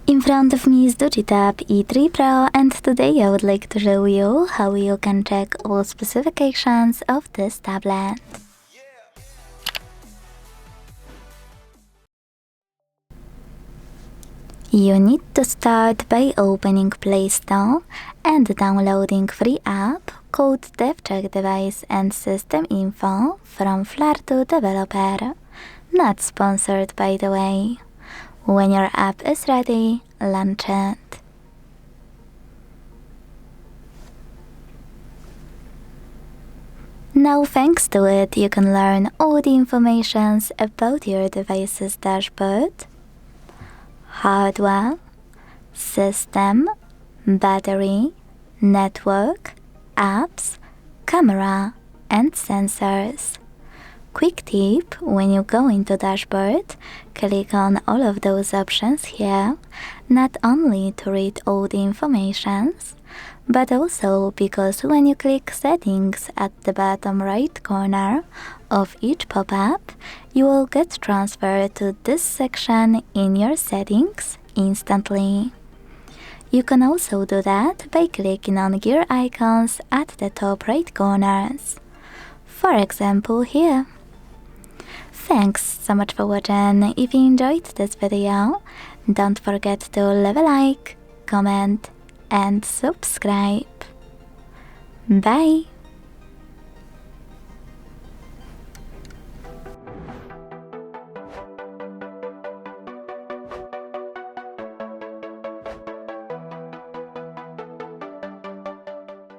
In front of me is DOOGEE Tab E3 Pro, and today I would like to show you how you can check all specifications of this tablet. You need to start by opening Play Store and downloading free app called DevCheck Device and SystemInfo from FlartoDeveloper. Not sponsored, by the way. When your app is ready, launch it. Now, thanks to it, you can learn all the information about your device's dashboard, hardware, system, battery, network, apps, camera, and sensors. Quick tip: when you go into dashboard, click on all of those options here, not only to read all the information, but also because when you click settings at the bottom right corner of each pop-up, you will get transferred to this section in your settings instantly. You can also do that by clicking on gear icons at the top right corners. For example, here. Thanks so much for watching. If you enjoyed this video, don't forget to leave a like, comment, and subscribe. Bye!